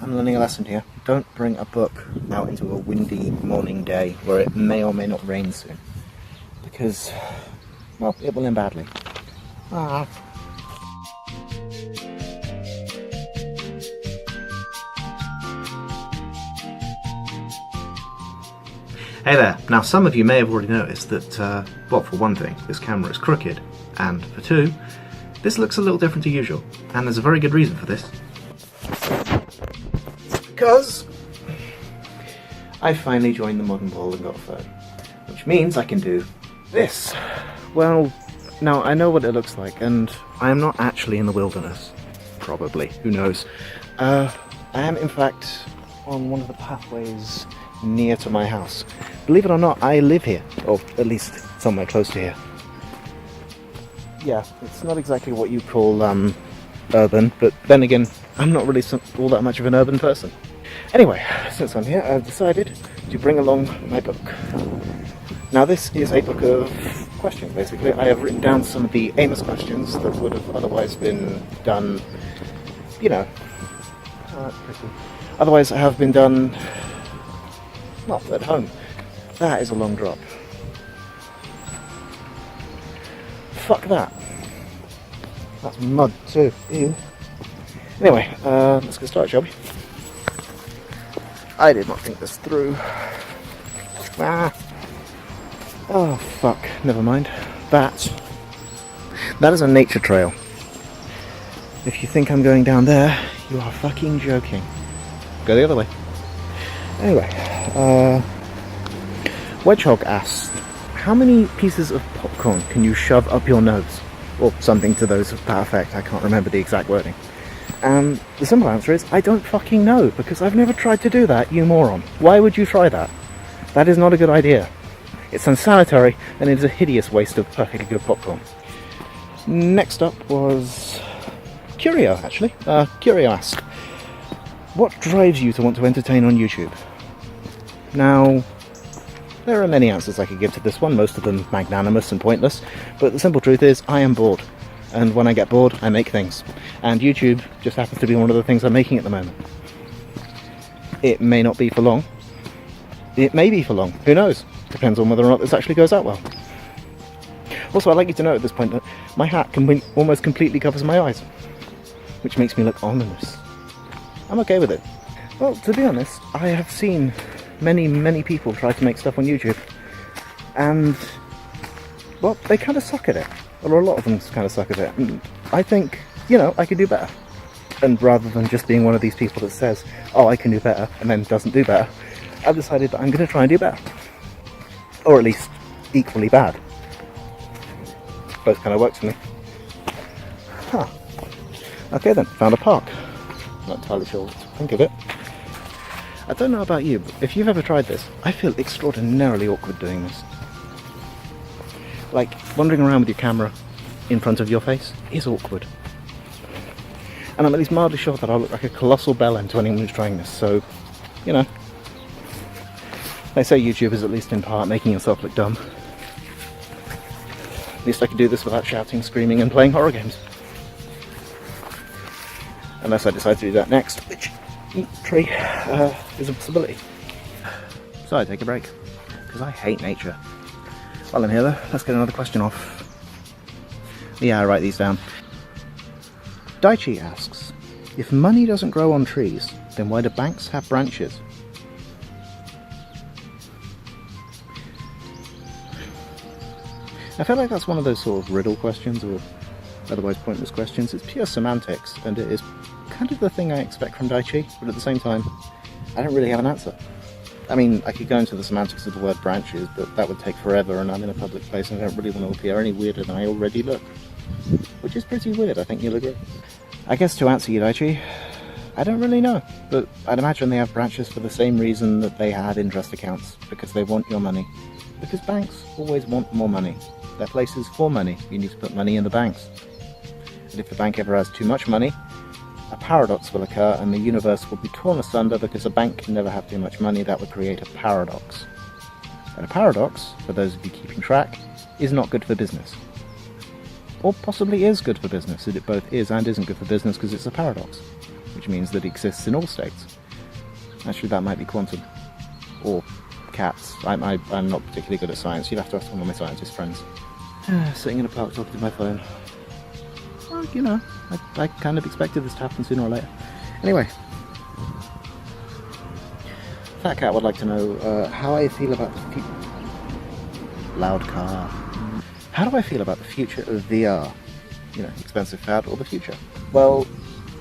I'm learning a lesson here. Don't bring a book out into a windy morning day where it may or may not rain soon. Because, well, it will end badly. Ah. Hey there. Now some of you may have already noticed that, well, for one thing, this camera is crooked, and for two, this looks a little different to usual, and there's a very good reason for this. Because I finally joined the modern world and got a phone, which means I can do this. Well, now I know what it looks like, and I am not actually in the wilderness. Probably, who knows. I am in fact on one of the pathways near to my house. Believe it or not, I live here, or at least somewhere close to here. Yeah, it's not exactly what you call urban, but then again, I'm not really all that much of an urban person. Anyway, since I'm here, I've decided to bring along my book. Now this is a book of questions, basically. I have written down some of the AMUS questions that would have otherwise been done, you know, otherwise have been done, not at home. That is a long drop. Fuck that. That's mud too. Ew. Anyway, let's get started, shall we? I did not think this through. Ah. Oh fuck, never mind. That is a nature trail. If you think I'm going down there, you are fucking joking. Go the other way. Anyway, Wedgehog asked, how many pieces of popcorn can you shove up your nose? Or something to that effect, I can't remember the exact wording. And the simple answer is, I don't fucking know, because I've never tried to do that, you moron. Why would you try that? That is not a good idea. It's unsanitary, and it is a hideous waste of perfectly good popcorn. Next up was Curio, actually. Curio asked, what drives you to want to entertain on YouTube? Now, there are many answers I could give to this one, most of them magnanimous and pointless, but the simple truth is, I am bored. And when I get bored, I make things. And YouTube just happens to be one of the things I'm making at the moment. It may not be for long. It may be for long. Who knows? Depends on whether or not this actually goes out well. Also, I'd like you to know at this point that my hat almost completely covers my eyes, which makes me look ominous. I'm okay with it. Well, to be honest, I have seen many people try to make stuff on YouTube, and, well, they kind of suck at it. Or a lot of them kind of suck at it. And I think, you know, I could do better. And rather than just being one of these people that says, oh, I can do better, and then doesn't do better, I've decided that I'm going to try and do better. Or at least equally bad. Both kind of works for me. Huh. Okay then, found a park. Not entirely sure what to think of it. I don't know about you, but if you've ever tried this, I feel extraordinarily awkward doing this. Like, wandering around with your camera in front of your face is awkward. And I'm at least mildly sure that I'll look like a colossal bellend to anyone who's trying this, so, you know. They say YouTube is at least in part making yourself look dumb. At least I could do this without shouting, screaming, and playing horror games. Unless I decide to do that next, which is a possibility. So I take a break, because I hate nature. While I'm here though, let's get another question off. Yeah, I write these down. Daichi asks, if money doesn't grow on trees, then why do banks have branches? I feel like that's one of those sort of riddle questions, or otherwise pointless questions. It's pure semantics, and it is kind of the thing I expect from Daichi, but at the same time, I don't really have an answer. I mean, I could go into the semantics of the word branches, but that would take forever, and I'm in a public place and I don't really want to appear any weirder than I already look. Which is pretty weird, I think you'll agree. I guess to answer you, Daichi, I don't really know, but I'd imagine they have branches for the same reason that they have interest accounts, because they want your money. Because banks always want more money. They're places for money. You need to put money in the banks. And if the bank ever has too much money, a paradox will occur and the universe will be torn asunder, because a bank can never have too much money. That would create a paradox. And a paradox, for those of you keeping track, is not good for business. Or possibly is good for business. It both is and isn't good for business because it's a paradox. which means that it exists in all states. Actually, that might be quantum. Or cats. I'm not particularly good at science. You'd have to ask one of my scientist friends. Sitting in a park talking to my phone. Well, you know, I kind of expected this to happen sooner or later. Anyway. Fat Cat would like to know how I feel about the future. Loud car. How do I feel about the future of VR? You know, expensive fad or the future? Well,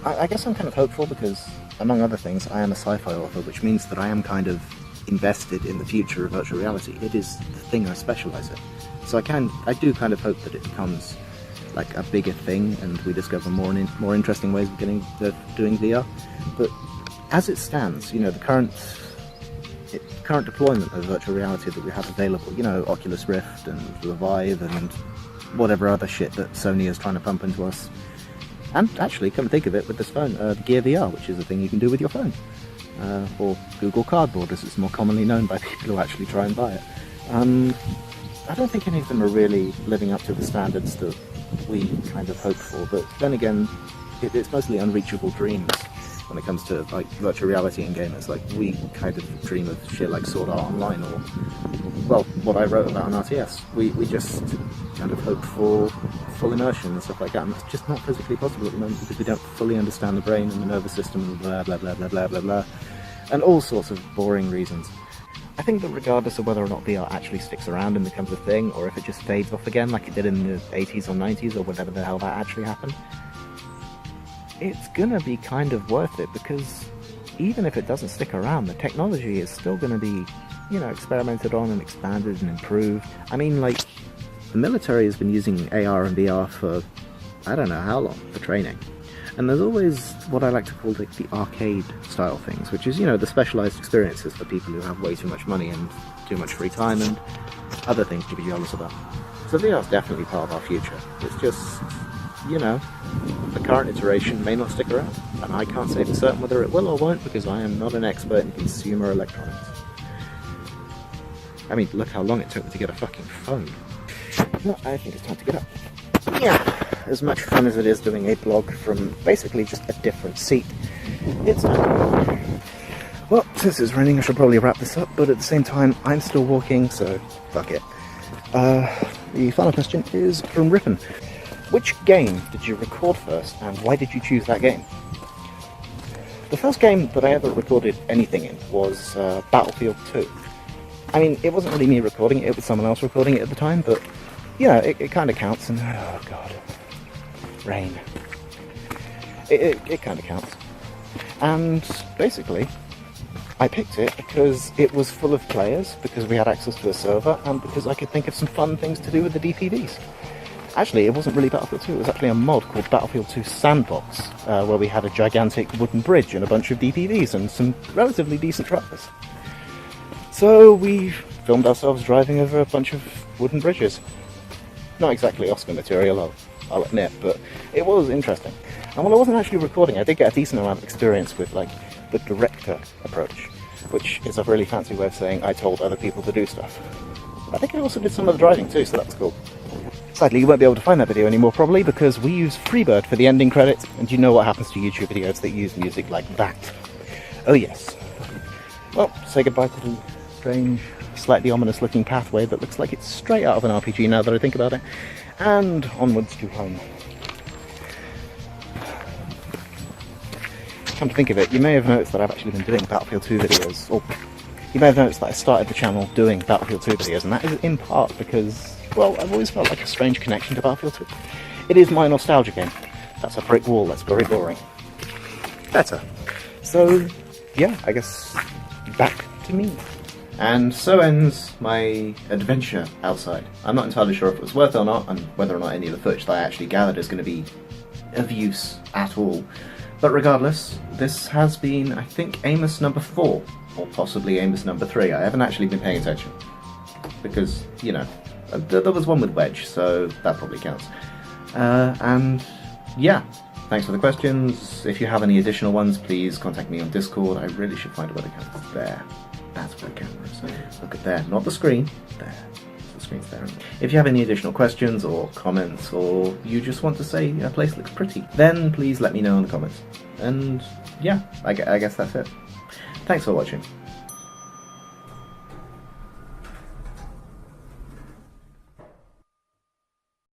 I guess I'm kind of hopeful because, among other things, I am a sci-fi author, which means that I am kind of invested in the future of virtual reality. It is the thing I specialise in. So I do kind of hope that it becomes like a bigger thing and we discover more interesting ways of doing VR. But as it stands, you know, the current deployment of virtual reality that we have available, you know, Oculus Rift and the Vive and whatever other shit that Sony is trying to pump into us. And actually, come think of it, with this phone, the Gear VR, which is a thing you can do with your phone. Or Google Cardboard, as it's more commonly known by people who actually try and buy it. I don't think any of them are really living up to the standards that we kind of hope for, but then again, it's mostly unreachable dreams when it comes to like virtual reality in gamers. Like, we kind of dream of shit like Sword Art Online or, well, what I wrote about on RTS. We just kind of hope for full immersion and stuff like that, and it's just not physically possible at the moment because we don't fully understand the brain and the nervous system and blah blah blah blah blah blah blah, and all sorts of boring reasons. I think that regardless of whether or not VR actually sticks around and becomes a thing, or if it just fades off again like it did in the 80s or 90s or whatever the hell that actually happened, it's gonna be kind of worth it, because even if it doesn't stick around, the technology is still gonna be, you know, experimented on and expanded and improved. I mean, like, the military has been using AR and VR for I don't know how long for training. And there's always what I like to call like the arcade style things, which is, you know, the specialised experiences for people who have way too much money and too much free time and other things to be jealous about. So VR is definitely part of our future. It's just, you know, the current iteration may not stick around, and I can't say for certain whether it will or won't because I am not an expert in consumer electronics. I mean, look how long it took me to get a fucking phone. No, I think it's time to get up. Yeah. As much fun as it is doing a blog from basically just a different seat, it's time. Well, since it's raining, I should probably wrap this up, but at the same time, I'm still walking, so fuck it. The final question is from Rippon. Which game did you record first, and why did you choose that game? The first game that I ever recorded anything in was Battlefield 2. I mean, it wasn't really me recording it, it was someone else recording it at the time, but, you know, it kind of counts, and oh god. Rain. It kind of counts. And basically, I picked it because it was full of players, because we had access to a server, and because I could think of some fun things to do with the DPDs. Actually, it wasn't really Battlefield 2, it was actually a mod called Battlefield 2 Sandbox, where we had a gigantic wooden bridge and a bunch of DPDs and some relatively decent trailers. So we filmed ourselves driving over a bunch of wooden bridges. Not exactly Oscar material, I'll admit, but it was interesting. And while I wasn't actually recording, I did get a decent amount of experience with, like, the director approach, which is a really fancy way of saying I told other people to do stuff. I think I also did some of the driving too, so that's cool. Sadly, you won't be able to find that video anymore, probably, because we use Freebird for the ending credits, and you know what happens to YouTube videos that use music like that. Oh yes. Well, say goodbye to the strange, slightly ominous-looking pathway that looks like it's straight out of an RPG now that I think about it. And onwards to home. Come to think of it, you may have noticed that I've actually been doing Battlefield 2 videos, or you may have noticed that I started the channel doing Battlefield 2 videos, and that is in part because, well, I've always felt like a strange connection to Battlefield 2. It is my nostalgia game. That's a brick wall, that's very boring. Better. So, yeah, I guess back to me. And so ends my adventure outside. I'm not entirely sure if it was worth it or not, and whether or not any of the footage that I actually gathered is going to be of use at all. But regardless, this has been, I think, AMUS number 4, or possibly AMUS number 3. I haven't actually been paying attention, because, you know, there was one with Wedge, so that probably counts. And, yeah, thanks for the questions. If you have any additional ones, please contact me on Discord. I really should find a better camera. There. That's where the camera is. Look at there, not the screen. There. The screen's there. If you have any additional questions or comments, or you just want to say a place looks pretty, then please let me know in the comments. And yeah, I guess that's it. Thanks for watching.